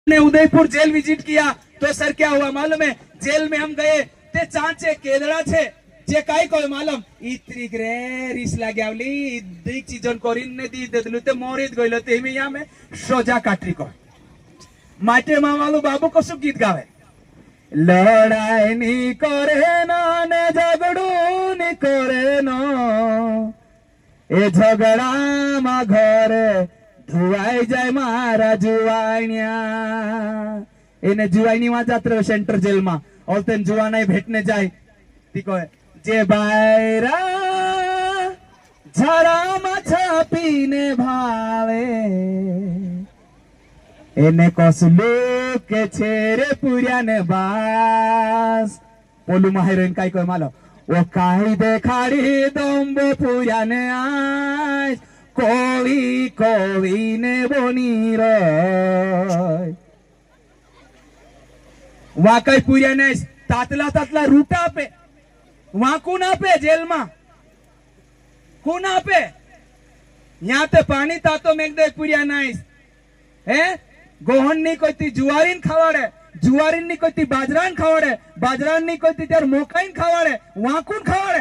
ने Udaipur jail visit किया तो सर क्या हुआ मालूम है? जेल में हम गए ते चांचे केदड़ा छे जे काई कोई मालूम इतरी ग्रे रिस लाग्यावली इदी चीजोन कोरिन ने दी देदलु ते मोरीत गइलो ते मिया में सोजा काटरी को माटे मामालू बाबू को શું ગીત ગાવે? લડાઈ ની કરે નો ને ઝઘડું ની કરે નો એ ઝઘડામાં ઘરે ધુવાઈ જાય મારા જુવાણિયા એને જુવાઈની માં જાત્ર સેન્ટર જેલ માં ઓલતેન જુવાનાઈ ભેટને જાય તી કહે જે બાયરા ઝાડામાં છાપીને ભાવે એને કોસલું કે છે રે પુર્યાને બાસ પોલું માં હિરોઈન કાઈ કોઈ માલો ઓ કાઈ દેખાડી દંબો પુર્યાને આય કોળી કોળીને બોની રે વાકઈ પુર્યાને તાતલા તાતલા રૂટ આપે વાકું આપે જેલમાં કોણ આપે? યા તે પાણી તાતો મેઘ દે પુર્યા નાઈસ હે गोहन नी कोई ती जुआरीन खावाड़े जुआरीन नी कोई ती बाजरान खावाड़े बाजरान नी कोई ती त्यार मोकाइन खावाड़े वाकुन खावाड़े